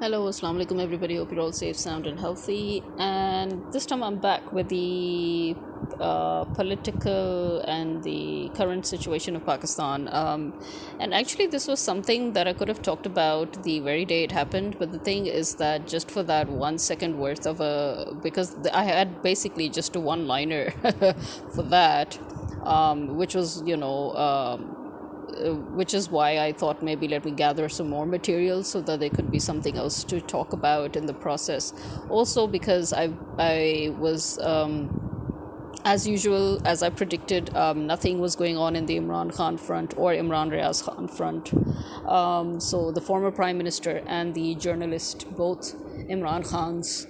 Hello, Assalamu alaikum, everybody. Hope you're all safe, sound, and healthy. And this time I'm back with the political and the current situation of Pakistan. And actually, this was something that I could have talked about the very day it happened. But the thing is that just for that 1 second worth of because I had basically just a one liner for that, which was, which is why I thought maybe let me gather some more material so that there could be something else to talk about in the process. Also, because I was as usual, as I predicted, nothing was going on in the Imran Khan front or Imran Riaz Khan front. So the former prime minister and the journalist, both Imran Khans,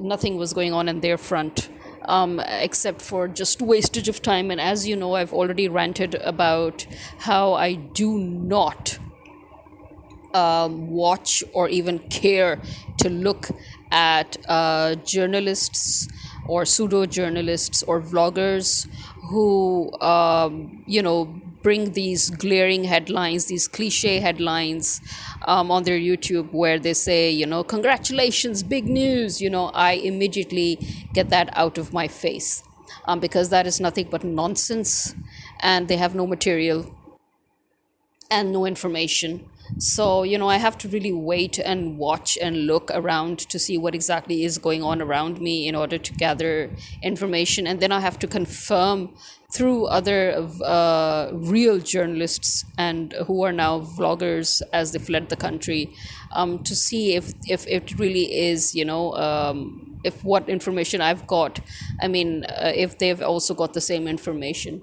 nothing was going on in their front. Except for just wastage of time. And as you know, I've already ranted about how I do not watch or even care to look at journalists or pseudo journalists or vloggers who, bring these glaring headlines, these cliche headlines on their YouTube where they say, congratulations, big news. I immediately get that out of my face because that is nothing but nonsense and they have no material and no information. So, I have to really wait and watch and look around to see what exactly is going on around me in order to gather information. And then I have to confirm through other real journalists and who are now vloggers as they fled the country to see if it really is, if what information I've got, if they've also got the same information.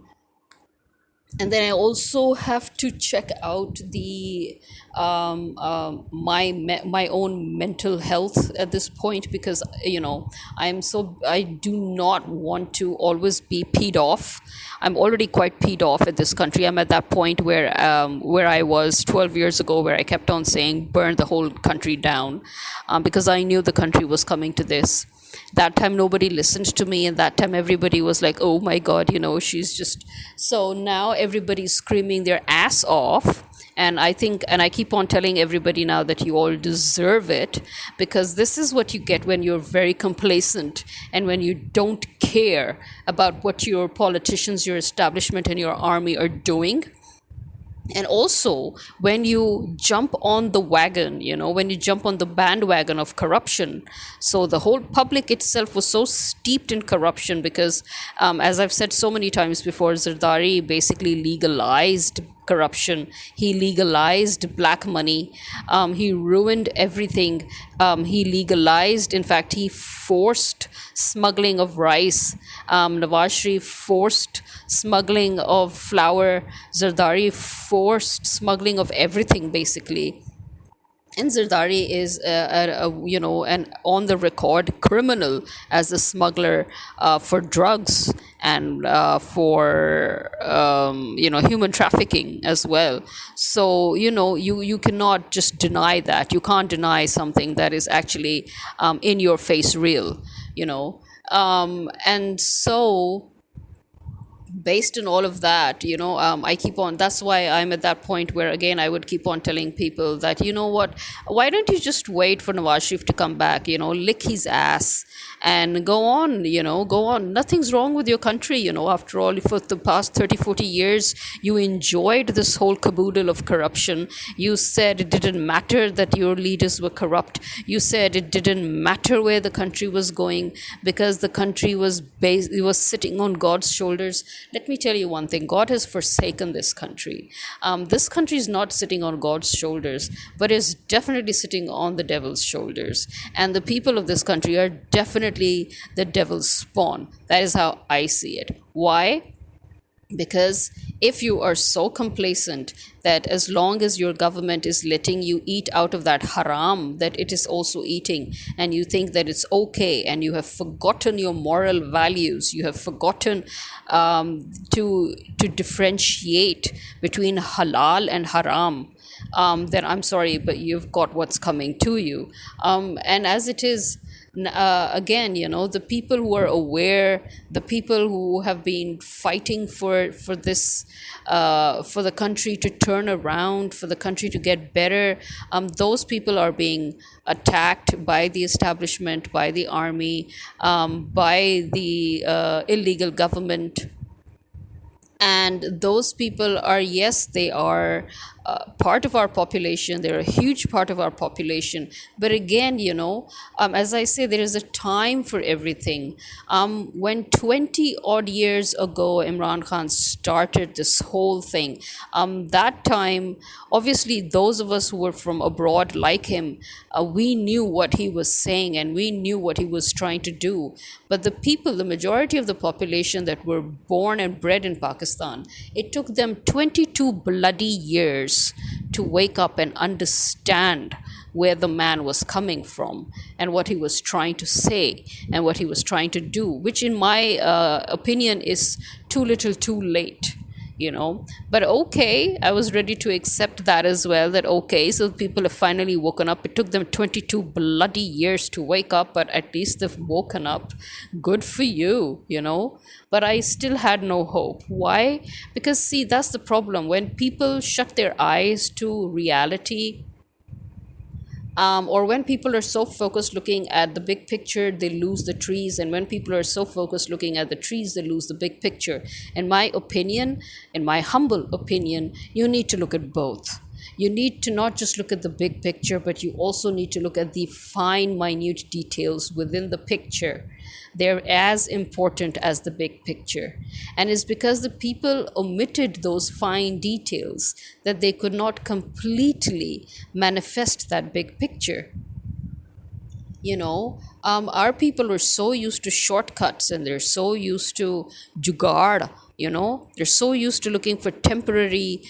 And then I also have to check out the my own mental health at this point because I do not want to always be peed off. I'm already quite peed off at this country. I'm at that point where I was 12 years ago, where I kept on saying burn the whole country down because I knew the country was coming to this. That time nobody listened to me, and that time everybody was like, oh my god, she's just. So now everybody's screaming their ass off, and I keep on telling everybody now that you all deserve it, because this is what you get when you're very complacent and when you don't care about what your politicians, your establishment, and your army are doing. And also, when you jump on the wagon, when you jump on the bandwagon of corruption. So the whole public itself was so steeped in corruption because, as I've said so many times before, Zardari basically legalized corruption. He legalized black money. He ruined everything. He legalized, in fact, he forced smuggling of rice. Nawaz Sharif forced smuggling of flour. Zardari forced smuggling of everything, basically. And Zardari is, an on the record criminal as a smuggler for drugs and for, human trafficking as well. So, you cannot just deny that. You can't deny something that is actually in your face real, and so based on all of that, I keep on, that's why I'm at that point where again I would keep on telling people that, what, why don't you just wait for Nawaz Sharif to come back, lick his ass and go on. Nothing's wrong with your country, after all, for the past 30-40 years you enjoyed this whole caboodle of corruption. You said it didn't matter that your leaders were corrupt. You said it didn't matter where the country was going because the country was sitting on God's shoulders. Let me tell you one thing: God has forsaken this country. This country is not sitting on God's shoulders, but is definitely sitting on the devil's shoulders. And the people of this country are definitely the devil's spawn. That is how I see it. Why? Because if you are so complacent that as long as your government is letting you eat out of that haram that it is also eating, and you think that it's okay, and you have forgotten your moral values, you have forgotten to differentiate between halal and haram, then I'm sorry, but you've got what's coming to you. And as it is, again, the people who are aware, the people who have been fighting for this, for the country to turn around, for the country to get better, those people are being attacked by the establishment, by the army, by the illegal government. And those people are, yes, they are part of our population, they're a huge part of our population, but again, as I say, there is a time for everything. When 20 odd years ago Imran Khan started this whole thing, that time, obviously those of us who were from abroad like him, we knew what he was saying and we knew what he was trying to do. But the people, the majority of the population that were born and bred in Pakistan, it took them 22 bloody years to wake up and understand where the man was coming from and what he was trying to say and what he was trying to do, which in my opinion is too little too late. But okay, I was ready to accept that as well, that okay, so people have finally woken up. It took them 22 bloody years to wake up, but at least they've woken up. Good for you. But I still had no hope. Why? Because see, that's the problem. When people shut their eyes to reality, or when people are so focused looking at the big picture, they lose the trees. And when people are so focused looking at the trees, they lose the big picture. In my opinion, in my humble opinion, you need to look at both. You need to not just look at the big picture, but you also need to look at the fine, minute details within the picture. They're as important as the big picture. And it's because the people omitted those fine details that they could not completely manifest that big picture. Our people are so used to shortcuts and they're so used to jugaad. They're so used to looking for temporary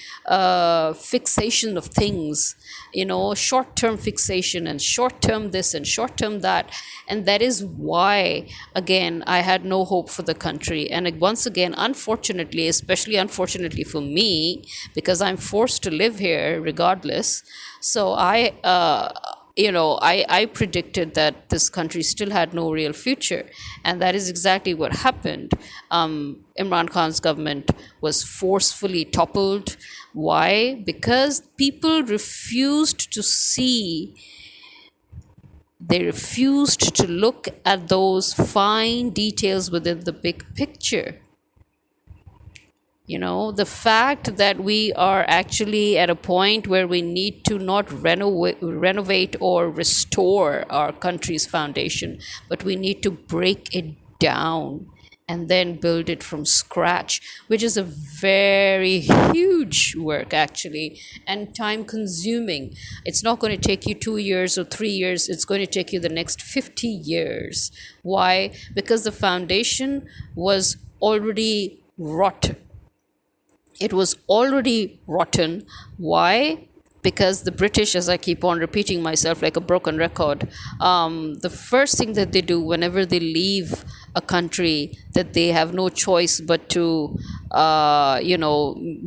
fixation of things, short-term fixation and short-term this and short-term that. And that is why, again, I had no hope for the country. And once again, unfortunately, especially unfortunately for me, because I'm forced to live here regardless, so I predicted that this country still had no real future. And that is exactly what happened. Imran Khan's government was forcefully toppled. Why? Because people refused to see, they refused to look at those fine details within the big picture. The fact that we are actually at a point where we need to not renovate or restore our country's foundation, but we need to break it down and then build it from scratch, which is a very huge work actually, and time consuming. It's not going to take you 2 years or 3 years, it's going to take you the next 50 years. Why? Because the foundation was already rotten. It was already rotten. Why? Because the British, as I keep on repeating myself like a broken record, the first thing that they do whenever they leave a country that they have no choice but to,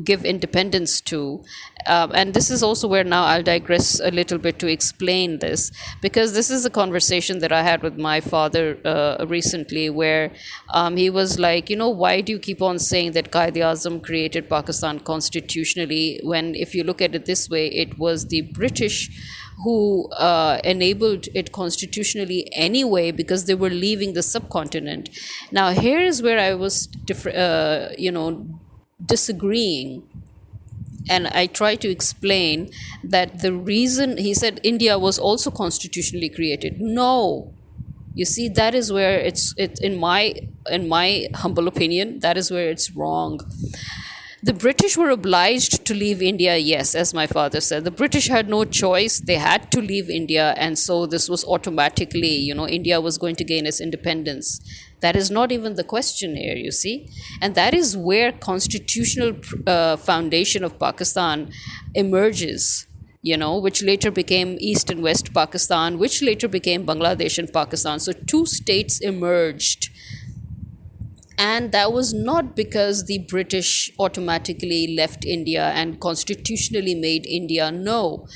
give independence to. And this is also where now I'll digress a little bit to explain this, because this is a conversation that I had with my father recently, where he was like, why do you keep on saying that Qaid-e-Azam created Pakistan constitutionally, when if you look at it this way, it was the British who enabled it constitutionally anyway, because they were leaving the subcontinent. Now, here is where I was, disagreeing. And I try to explain that the reason he said India was also constitutionally created. No, you see, that is where it's in my humble opinion, that is where it's wrong. The British were obliged to leave India, yes, as my father said. The British had no choice. They had to leave India. And so this was automatically, India was going to gain its independence. That is not even the question here, you see. And that is where constitutional foundation of Pakistan emerges, which later became East and West Pakistan, which later became Bangladesh and Pakistan. So two states emerged. And that was not because the British automatically left India and constitutionally made India. No.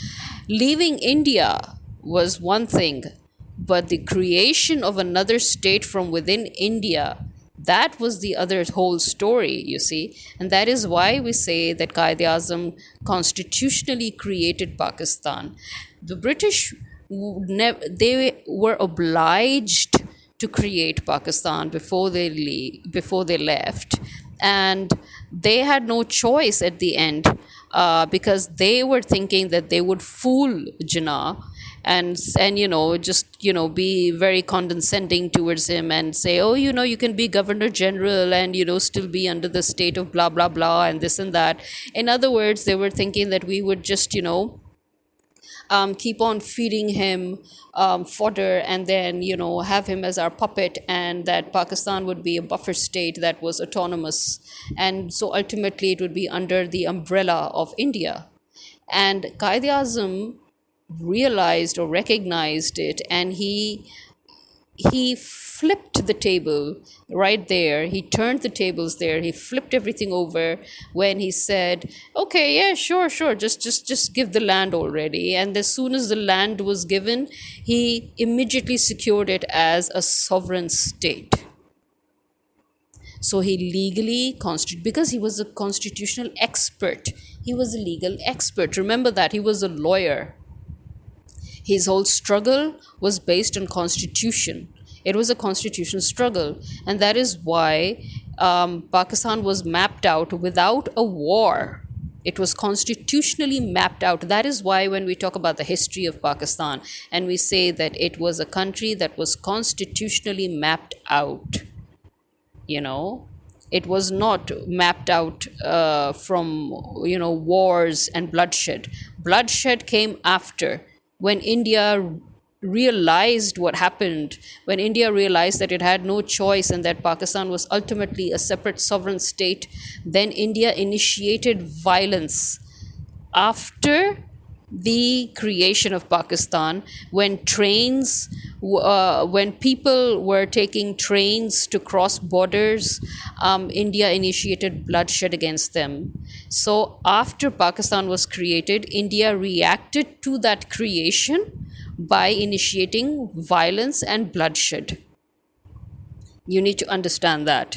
Leaving India was one thing, but the creation of another state from within India, that was the other whole story, you see. And that is why we say that Qaid-e-Azam constitutionally created Pakistan. The British, they were obliged to create Pakistan before they left, and they had no choice at the end, because they were thinking that they would fool Jinnah and just be very condescending towards him and say, oh, you can be governor general and still be under the state of blah blah blah and this and that. In other words, they were thinking that we would just keep on feeding him fodder and then have him as our puppet, and that Pakistan would be a buffer state that was autonomous, and so ultimately it would be under the umbrella of India. And Qaid-e-Azam realized or recognized it, and he flipped the table right there. He turned the tables there. He flipped everything over when he said, okay, yeah, sure, just give the land already. And as soon as the land was given, he immediately secured it as a sovereign state. So he legally because he was a constitutional expert. He was a legal expert. Remember that. He was a lawyer. His whole struggle was based on constitution. It was a constitutional struggle, and that is why Pakistan was mapped out without a war. It was constitutionally mapped out. That is why when we talk about the history of Pakistan and we say that it was a country that was constitutionally mapped out, you know it was not mapped out from wars and bloodshed came after, when India realized what happened, when India realized that it had no choice and that Pakistan was ultimately a separate sovereign state. Then India initiated violence after the creation of Pakistan, when when people were taking trains to cross borders, India initiated bloodshed against them. So after Pakistan was created, India reacted to that creation by initiating violence and bloodshed. You need to understand that.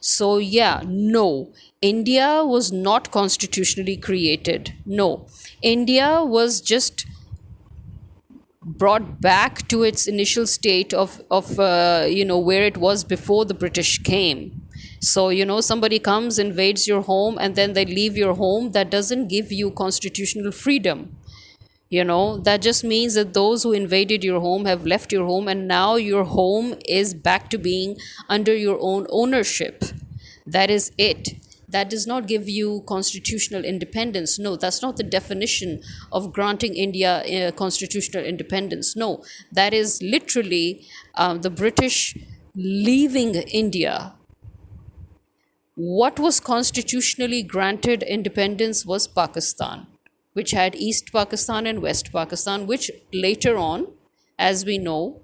So, yeah, no, India was not constitutionally created. No, India was just brought back to its initial state of where it was before the British came. So, somebody comes, invades your home, and then they leave your home. That doesn't give you constitutional freedom. That just means that those who invaded your home have left your home, and now your home is back to being under your own ownership. That is it. That does not give you constitutional independence. No, that's not the definition of granting India constitutional independence. No, that is literally the British leaving India. What was constitutionally granted independence was Pakistan, which had East Pakistan and West Pakistan, which later on, as we know,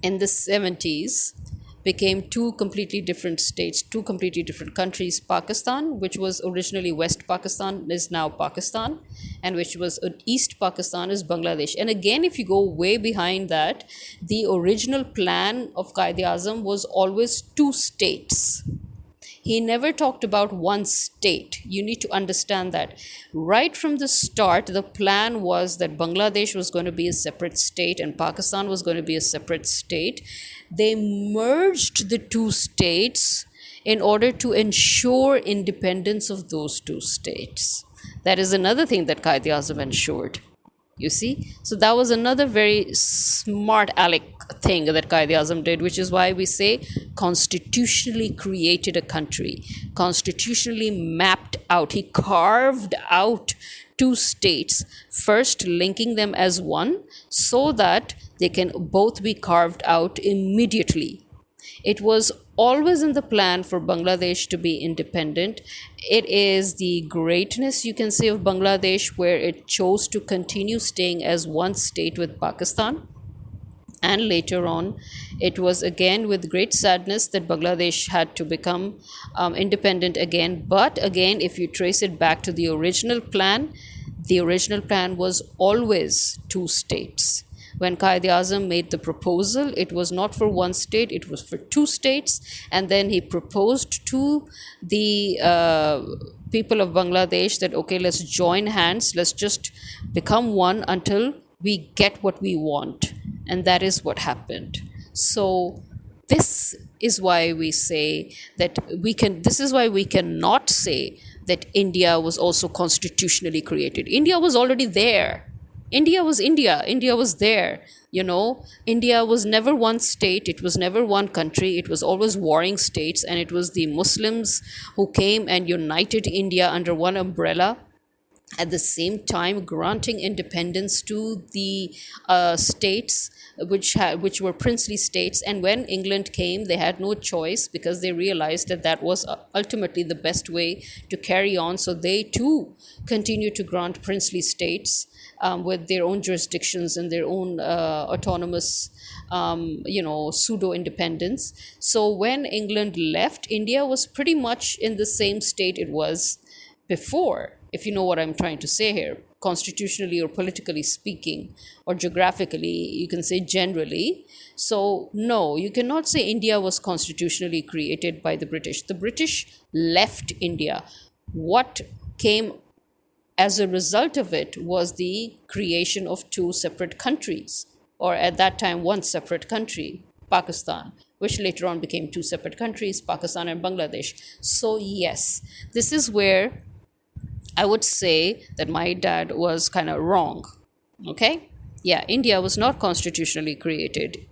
in the 70s, became two completely different states, two completely different countries. Pakistan, which was originally West Pakistan, is now Pakistan, and which was East Pakistan is Bangladesh. And again, if you go way behind that, the original plan of Qaid-e-Azam was always two states. He never talked about one state. You need to understand that. Right from the start, the plan was that Bangladesh was going to be a separate state and Pakistan was going to be a separate state. They merged the two states in order to ensure independence of those two states. That is another thing that Qaid-e-Azam ensured. You see? So that was another very smart aleck thing that Qaid-e-Azam did, which is why we say constitutionally created a country, constitutionally mapped out. He carved out two states, first linking them as one so that they can both be carved out immediately. It was always in the plan for Bangladesh to be independent. It is the greatness, you can say, of Bangladesh, where it chose to continue staying as one state with Pakistan. And later on, it was again with great sadness that Bangladesh had to become independent again. But again, if you trace it back to the original plan was always two states. When Qaid Azam made the proposal, it was not for one state, it was for two states. And then he proposed to the people of Bangladesh that, okay, let's join hands, let's just become one until we get what we want. And that is what happened. So this is why we say that this is why we cannot say that India was also constitutionally created. India was already there. India was India. India was there. India was never one state. It was never one country. It was always warring states. And it was the Muslims who came and united India under one umbrella, at the same time granting independence to the states which were princely states. And when England came, they had no choice, because they realized that that was ultimately the best way to carry on. So they too continued to grant princely states with their own jurisdictions and their own autonomous pseudo independence. So when England left, India was pretty much in the same state it was before, if you know what I'm trying to say here, constitutionally or politically speaking, or geographically, you can say generally. So, no, you cannot say India was constitutionally created by the British. The British left India. What came as a result of it was the creation of two separate countries, or at that time, one separate country, Pakistan, which later on became two separate countries, Pakistan and Bangladesh. So, yes, this is where I would say that my dad was kind of wrong. Okay? Yeah, India was not constitutionally created.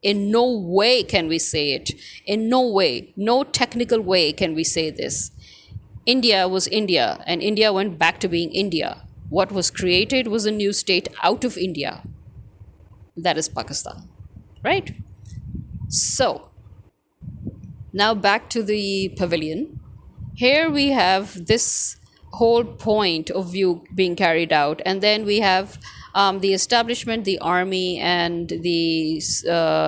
In no way can we say it. In no way, no technical way can we say this. India was India, and India went back to being India. What was created was a new state out of India. That is Pakistan. Right? So, now back to the pavilion. Here we have this whole point of view being carried out, and then we have the establishment, the army, and the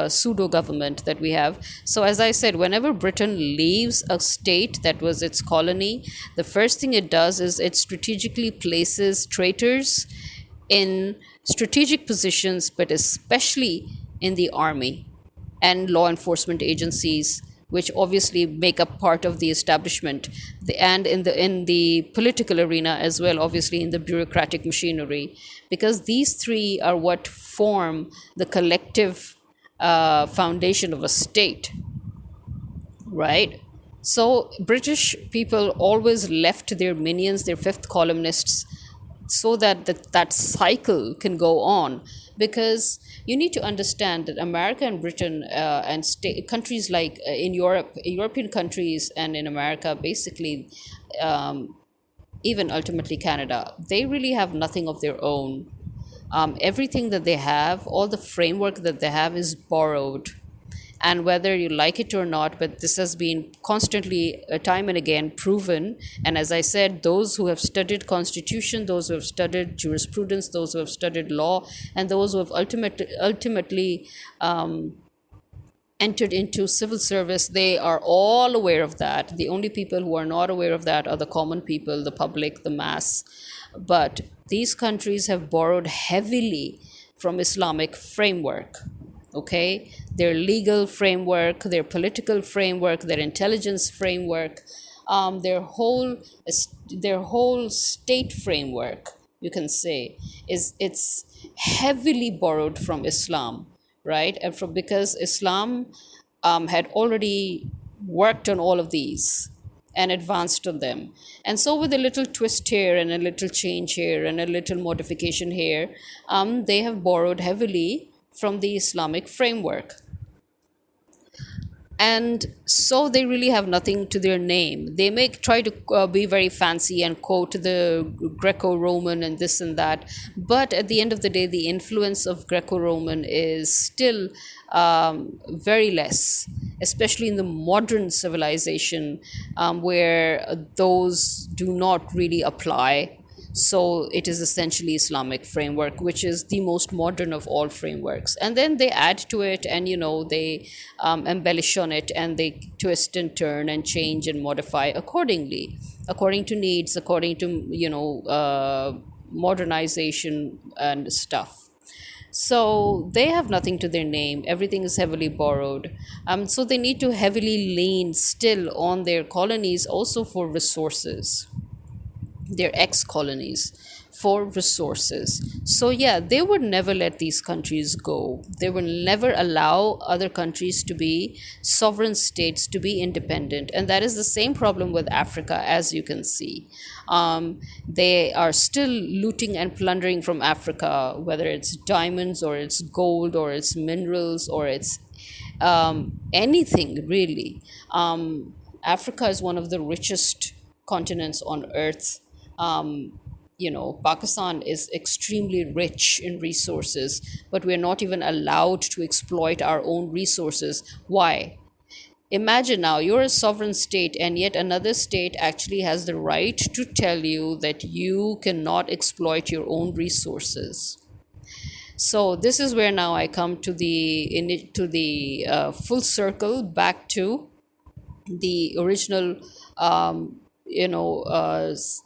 pseudo government that we have. So, as I said, whenever Britain leaves a state that was its colony, the first thing it does is it strategically places traitors in strategic positions, but especially in the army and law enforcement agencies, which obviously make up part of the establishment, and in the political arena as well, obviously in the bureaucratic machinery, because these three are what form the collective foundation of a state, right? So British people always left their minions, their fifth columnists, so that that cycle can go on. Because you need to understand that America and Britain and countries like in Europe, European countries, and in America, basically, even ultimately Canada, they really have nothing of their own. Everything that they have, all the framework that they have, is borrowed. And whether you like it or not, but this has been constantly, time and again, proven. And as I said, those who have studied constitution, those who have studied jurisprudence, those who have studied law, and those who have ultimately entered into civil service, they are all aware of that. The only people who are not aware of that are the common people, the public, the mass. But these countries have borrowed heavily from Islamic framework. Okay, their legal framework, their political framework, their intelligence framework, their whole state framework, you can say, it's heavily borrowed from Islam, right? And because Islam had already worked on all of these and advanced on them. And so, with a little twist here and a little change here and a little modification here, they have borrowed heavily from the Islamic framework. And so they really have nothing to their name. They may try to be very fancy and quote the Greco-Roman and this and that, but at the end of the day, the influence of Greco-Roman is still very less, especially in the modern civilization, where those do not really apply. So it is essentially Islamic framework, which is the most modern of all frameworks. And then they add to it, and they embellish on it, and they twist and turn and change and modify accordingly, according to needs, according to modernization and stuff. So they have nothing to their name. Everything is heavily borrowed. So they need to heavily lean still on their colonies also for resources, their ex colonies for resources. So, yeah, they would never let these countries go. They would never allow other countries to be sovereign states, to be independent. And that is the same problem with Africa, as you can see. They are still looting and plundering from Africa, whether it's diamonds or it's gold or it's minerals or it's anything really. Africa is one of the richest continents on earth. Pakistan is extremely rich in resources, but we're not even allowed to exploit our own resources. Why? Imagine now you're a sovereign state, and yet another state actually has the right to tell you that you cannot exploit your own resources. So this is where now I come to the full circle back to the original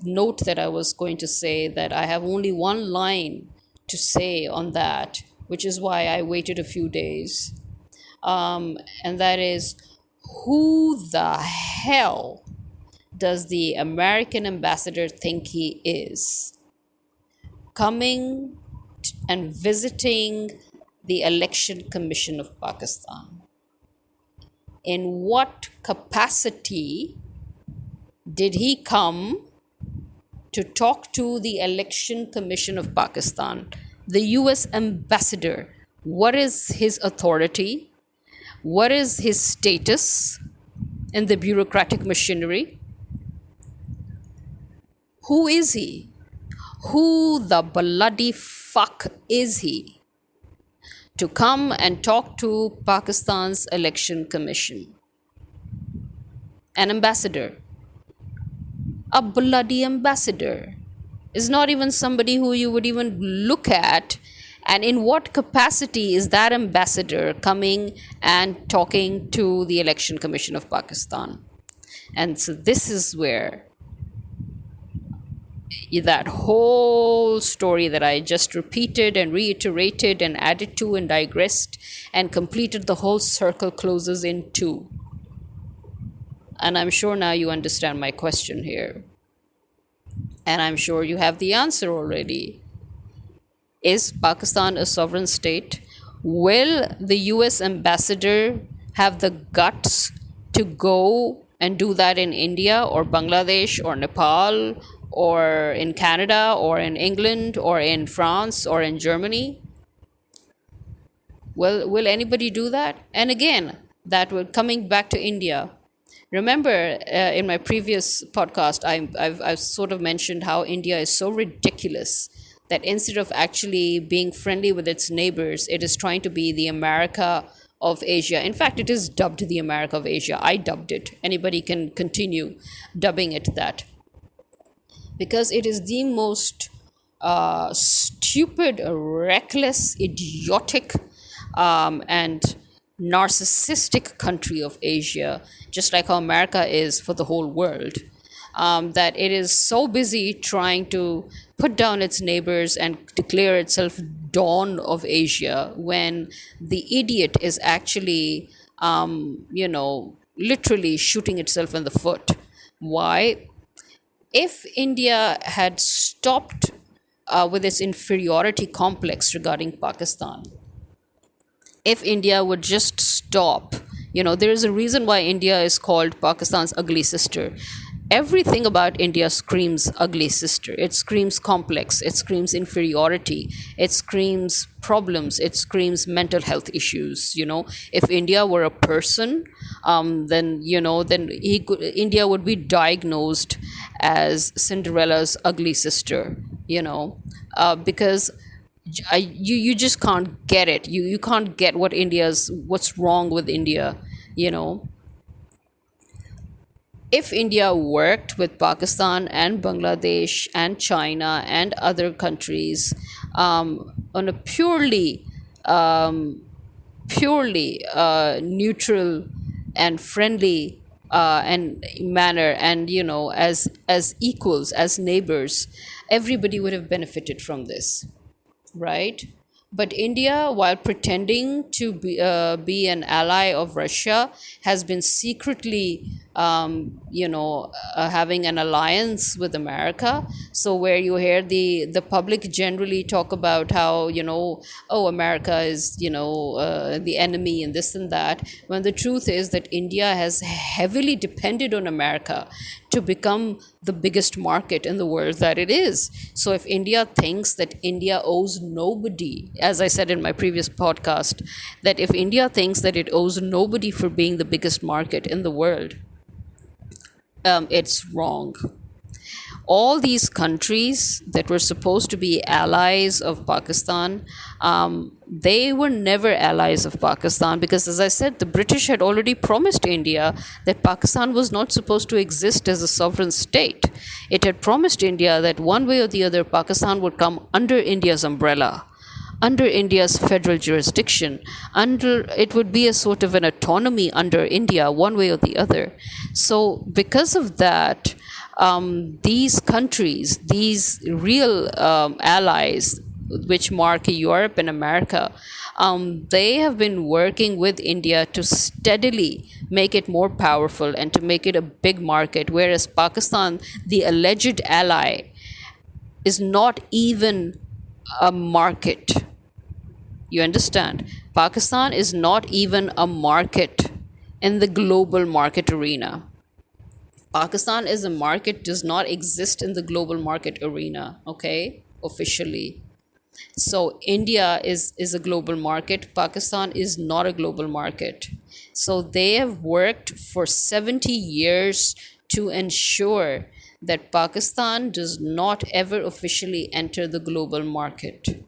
note that I was going to say, that I have only one line to say on that, which is why I waited a few days. And that is, who the hell does the American ambassador think he is? Coming and visiting the Election Commission of Pakistan. In what capacity did he come to talk to the Election Commission of Pakistan? The US ambassador. What is his authority? What is his status in the bureaucratic machinery? Who is he? Who the bloody fuck is he to come and talk to Pakistan's Election Commission? An ambassador. A bloody ambassador is not even somebody who you would even look at. And in what capacity is that ambassador coming and talking to the Election Commission of Pakistan? And so this is where that whole story that I just repeated and reiterated and added to and digressed and completed the whole circle closes in two. And I'm sure now you understand my question here. And I'm sure you have the answer already. Is Pakistan a sovereign state? Will the US ambassador have the guts to go and do that in India or Bangladesh or Nepal or in Canada or in England or in France or in Germany? Will anybody do that? And again, that would coming back to India. Remember, in my previous podcast, I've sort of mentioned how India is so ridiculous that instead of actually being friendly with its neighbors, it is trying to be the America of Asia. In fact, it is dubbed the America of Asia. I dubbed it. Anybody can continue dubbing it that. Because it is the most stupid, reckless, idiotic, and narcissistic country of Asia, just like how America is for the whole world. That it is so busy trying to put down its neighbors and declare itself dawn of Asia, when the idiot is actually, literally shooting itself in the foot. Why? If India had stopped with its inferiority complex regarding Pakistan, if India would just stop, there is a reason why India is called Pakistan's ugly sister. Everything about India screams ugly sister. It screams complex. It screams inferiority. It screams problems. It screams mental health issues. If India were a person, then India would be diagnosed as Cinderella's ugly sister. Because you just can't get it. You can't get what's wrong with India. if India worked with Pakistan and Bangladesh and China and other countries on a purely neutral and friendly and manner, and as equals, as neighbors, everybody would have benefited from this, right? But India, while pretending to be an ally of Russia, has been secretly, having an alliance with America. So where you hear the public generally talk about how, oh, America is, the enemy and this and that, when the truth is that India has heavily depended on America to become the biggest market in the world that it is. So if India thinks that India owes nobody, as I said in my previous podcast, that if India thinks that it owes nobody for being the biggest market in the world, it's wrong. All these countries that were supposed to be allies of Pakistan, they were never allies of Pakistan because, as I said, the British had already promised India that Pakistan was not supposed to exist as a sovereign state. It had promised India that one way or the other, Pakistan would come under India's umbrella, under India's federal jurisdiction, under it would be a sort of an autonomy under India, one way or the other. So, because of that, these countries, these real allies, which mark Europe and America, they have been working with India to steadily make it more powerful and to make it a big market, whereas Pakistan, the alleged ally, is not even a market. You understand? Pakistan is not even a market in the global market arena. Pakistan as a market does not exist in the global market arena, okay? Officially. So India is a global market. Pakistan is not a global market. So they have worked for 70 years to ensure that Pakistan does not ever officially enter the global market,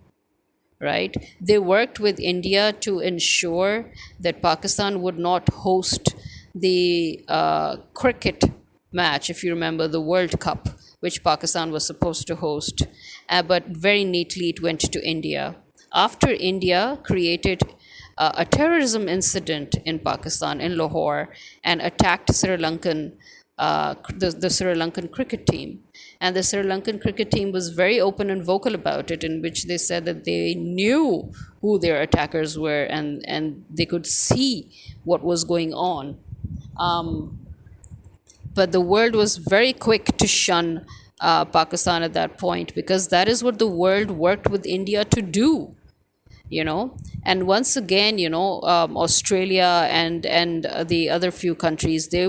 right? They worked with India to ensure that Pakistan would not host the cricket match, if you remember, the World Cup, which Pakistan was supposed to host. But very neatly, it went to India. After India created a terrorism incident in Pakistan, in Lahore, and attacked the Sri Lankan cricket team. And the Sri Lankan cricket team was very open and vocal about it, in which they said that they knew who their attackers were, and they could see what was going on. But the world was very quick to shun Pakistan at that point, because that is what the world worked with India to do. And once again, Australia and the other few countries, they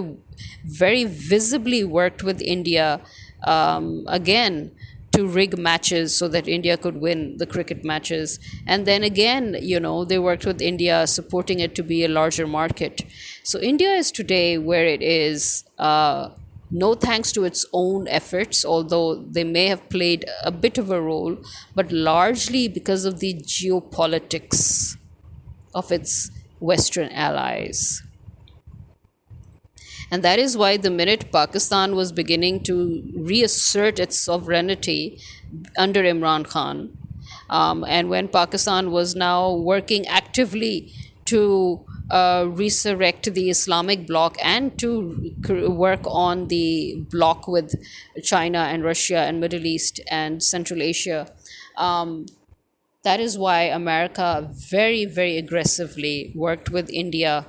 very visibly worked with India, again, to rig matches so that India could win the cricket matches. And then again, they worked with India, supporting it to be a larger market. So India is today where it is, no thanks to its own efforts, although they may have played a bit of a role, but largely because of the geopolitics of its Western allies. And that is why the minute Pakistan was beginning to reassert its sovereignty under Imran Khan, and when Pakistan was now working actively to resurrect the Islamic bloc and to work on the bloc with China and Russia and Middle East and Central Asia, that is why America very, very aggressively worked with India,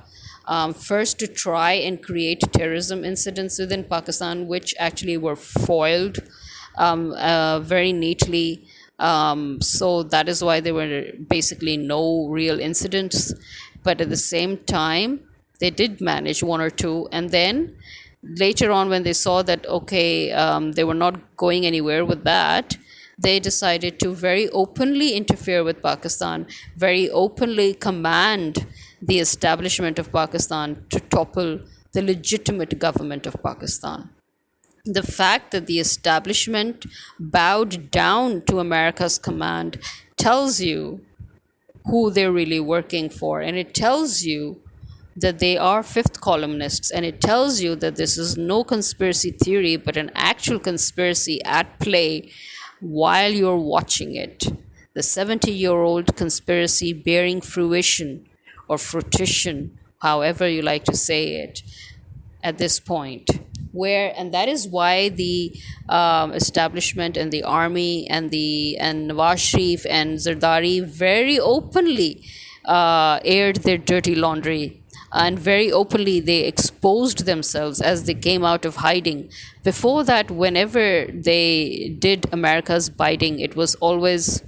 first to try and create terrorism incidents within Pakistan, which actually were foiled very neatly. So that is why there were basically no real incidents. But at the same time, they did manage one or two. And then later on, when they saw that, okay, they were not going anywhere with that, they decided to very openly interfere with Pakistan, very openly command the establishment of Pakistan to topple the legitimate government of Pakistan. The fact that the establishment bowed down to America's command tells you who they're really working for, and it tells you that they are fifth columnists, and it tells you that this is no conspiracy theory but an actual conspiracy at play while you're watching it. The 70-year-old conspiracy bearing fruition or fruition, however you like to say it, at this point, where and that is why the establishment and the army and Nawaz Sharif and Zardari very openly aired their dirty laundry, and very openly they exposed themselves as they came out of hiding. Before that, whenever they did America's bidding, it was always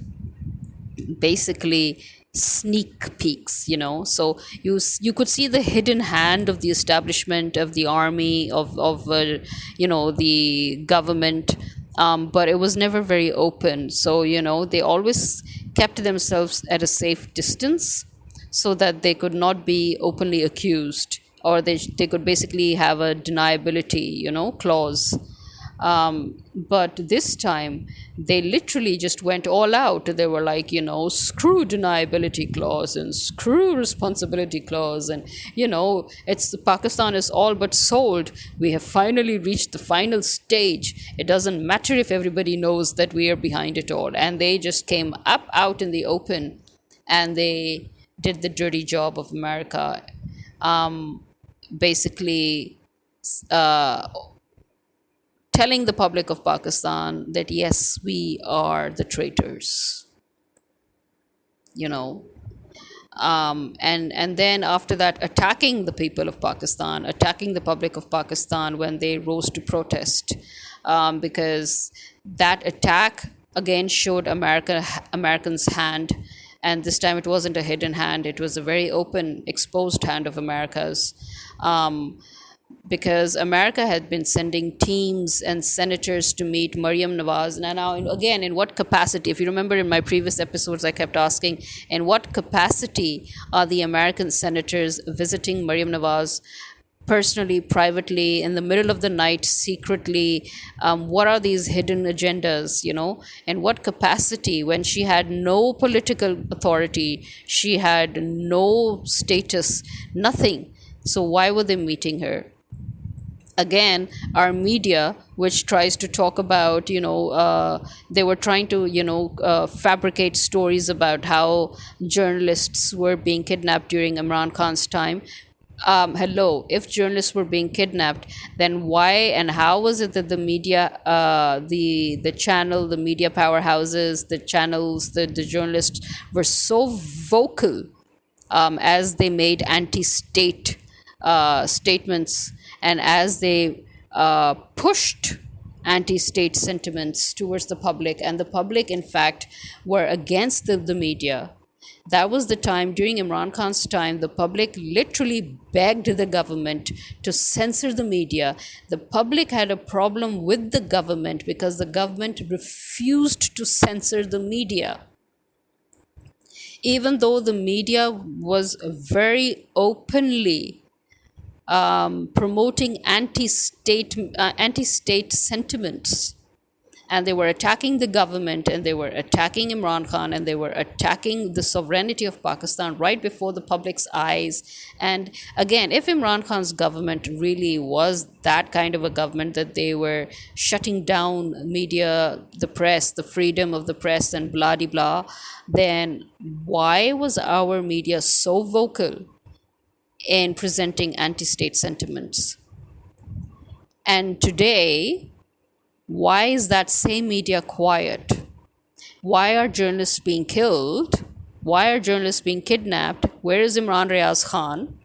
basically sneak peeks, so you could see the hidden hand of the establishment, of the army, of the government, but it was never very open. So they always kept themselves at a safe distance so that they could not be openly accused, or they could basically have a deniability clause. But this time, they literally just went all out. They were like, screw deniability clause and screw responsibility clause. And, it's Pakistan is all but sold. We have finally reached the final stage. It doesn't matter if everybody knows that we are behind it all. And they just came up out in the open and they did the dirty job of America. Basically, telling the public of Pakistan that yes, we are the traitors, you know. And then after that, attacking the people of Pakistan, attacking the public of Pakistan when they rose to protest, because that attack again showed Americans' hand, and this time it wasn't a hidden hand; it was a very open, exposed hand of America's. Because America had been sending teams and senators to meet Maryam Nawaz. And now, again, in what capacity? If you remember in my previous episodes, I kept asking, in what capacity are the American senators visiting Maryam Nawaz personally, privately, in the middle of the night, secretly? What are these hidden agendas, In what capacity, when she had no political authority, she had no status, nothing? So why were they meeting her? Again, our media, which tries to talk about, they were trying to, fabricate stories about how journalists were being kidnapped during Imran Khan's time. Hello, if journalists were being kidnapped, then why and how was it that the media, the channel, the media powerhouses, the channels, the journalists were so vocal as they made anti-state statements, and as they pushed anti-state sentiments towards the public, and the public, in fact, were against the media. That was the time, during Imran Khan's time, the public literally begged the government to censor the media. The public had a problem with the government because the government refused to censor the media. Even though the media was very openly promoting anti-state sentiments, and they were attacking the government, and they were attacking Imran Khan, and they were attacking the sovereignty of Pakistan right before the public's eyes. And again, if Imran Khan's government really was that kind of a government that they were shutting down media, the press, the freedom of the press, and blah de blah, then why was our media so vocal in presenting anti-state sentiments? And today, why is that same media quiet? Why are journalists being killed? Why are journalists being kidnapped? Where is Imran Riaz Khan?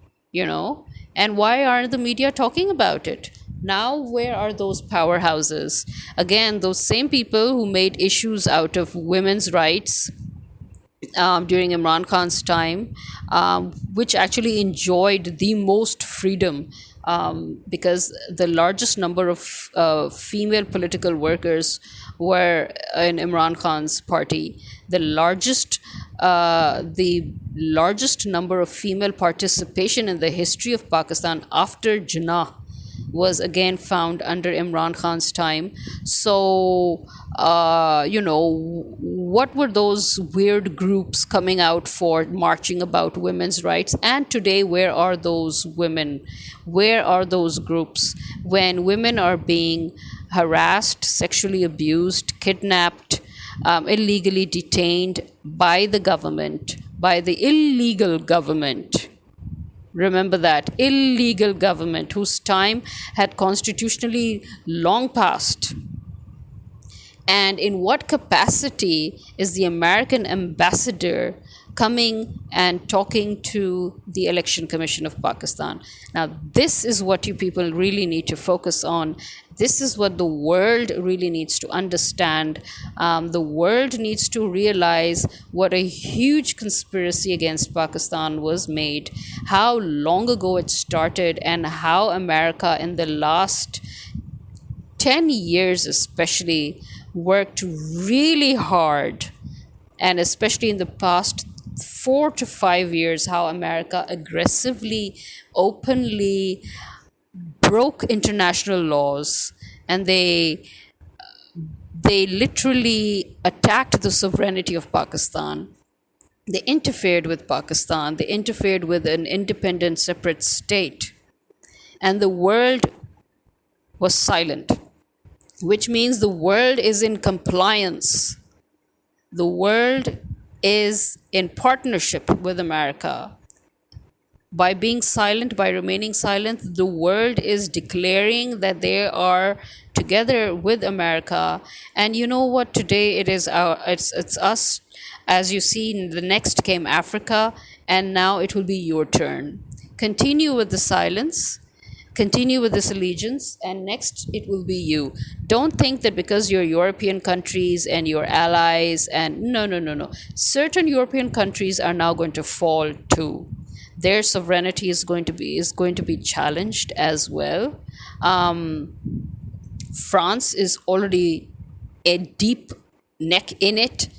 And why aren't the media talking about it? Now, where are those powerhouses? Again, those same people who made issues out of women's rights during Imran Khan's time, which actually enjoyed the most freedom, because the largest number of female political workers were in Imran Khan's party. The largest number of female participation in the history of Pakistan after Jinnah was again found under Imran Khan's time. So, what were those weird groups coming out for marching about women's rights? And today, where are those women? Where are those groups when women are being harassed, sexually abused, kidnapped, illegally detained by the government, by the illegal government? Remember that illegal government whose time had constitutionally long passed. And in what capacity is the American ambassador coming and talking to the Election Commission of Pakistan? Now, this is what you people really need to focus on. This is what the world really needs to understand. The world needs to realize what a huge conspiracy against Pakistan was made, how long ago it started, and how America, in the last 10 years especially, worked really hard, and especially in the past 4 to 5 years, how America aggressively, openly broke international laws, and they literally attacked the sovereignty of Pakistan. They interfered with Pakistan. They interfered with an independent, separate state. And the world was silent, which means the world is in compliance. The world is in partnership with America. By being silent, by remaining silent, the world is declaring that they are together with America. And you know what? Today it is it's us. As you see, the next came Africa, and now it will be your turn. Continue with the silence, continue with this allegiance, and next it will be you. Don't think that because you're European countries and your allies, and no, no, no, no. Certain European countries are now going to fall too. Their sovereignty is going to be challenged as well. France is already a deep neck in it,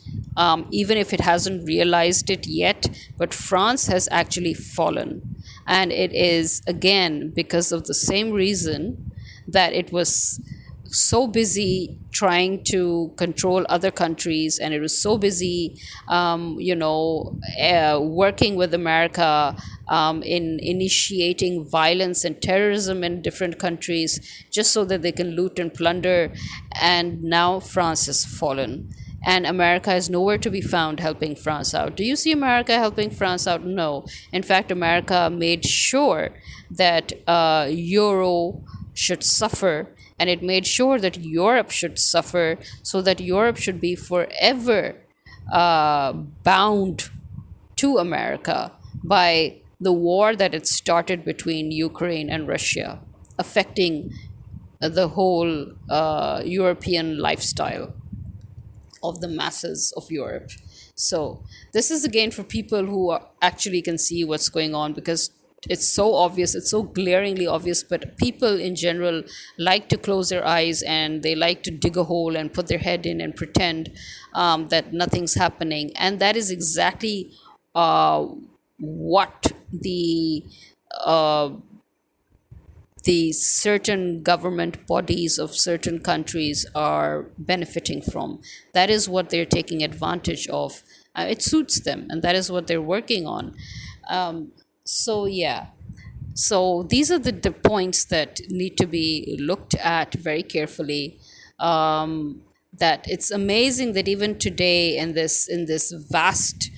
even if it hasn't realized it yet. But France has actually fallen. And it is, again, because of the same reason that it was so busy trying to control other countries, and it was so busy, working with America in initiating violence and terrorism in different countries just so that they can loot and plunder. And now France has fallen. And America is nowhere to be found helping France out. Do you see America helping France out? No. In fact, America made sure that Euro should suffer, and it made sure that Europe should suffer, so that Europe should be forever bound to America by the war that it started between Ukraine and Russia, affecting the whole European lifestyle of the masses of Europe. So this is again for people who actually can see what's going on, because it's so obvious, it's so glaringly obvious, but people in general like to close their eyes, and they like to dig a hole and put their head in and pretend that nothing's happening. And that is exactly what uh, the certain government bodies of certain countries are benefiting from. That is what they're taking advantage of. It suits them, and that is what they're working on. So, yeah. So, these are the points that need to be looked at very carefully. That it's amazing that even today, in this vast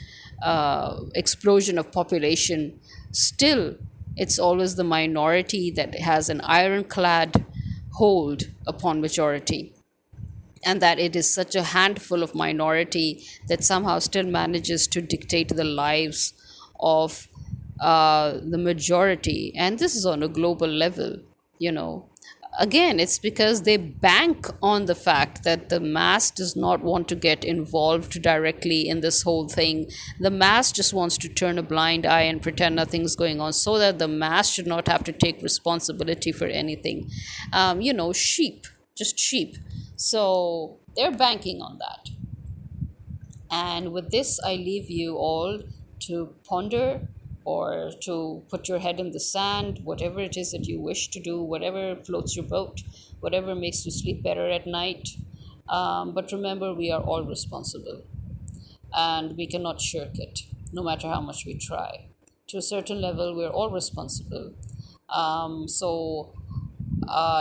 explosion of population, still it's always the minority that has an ironclad hold upon majority, and that it is such a handful of minority that somehow still manages to dictate the lives of the majority. And this is on a global level, you know. Again, it's because they bank on the fact that the mass does not want to get involved directly in this whole thing. The mass just wants to turn a blind eye and pretend nothing's going on, so that the mass should not have to take responsibility for anything. Sheep, just sheep. So they're banking on that. And with this, I leave you all to ponder or to put your head in the sand, whatever it is that you wish to do, whatever floats your boat, whatever makes you sleep better at night. But remember, we are all responsible and we cannot shirk it, no matter how much we try. To a certain level, we're all responsible. So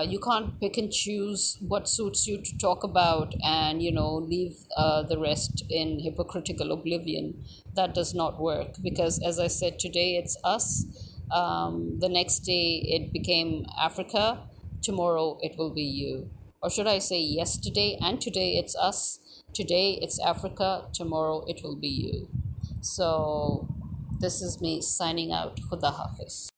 you can't pick and choose what suits you to talk about and leave the rest in hypocritical oblivion. That does not work because, as I said, today it's us. The next day it became Africa. Tomorrow it will be you. Or should I say, yesterday and today it's us. Today it's Africa. Tomorrow it will be you. So this is me signing out. Khuda Hafiz.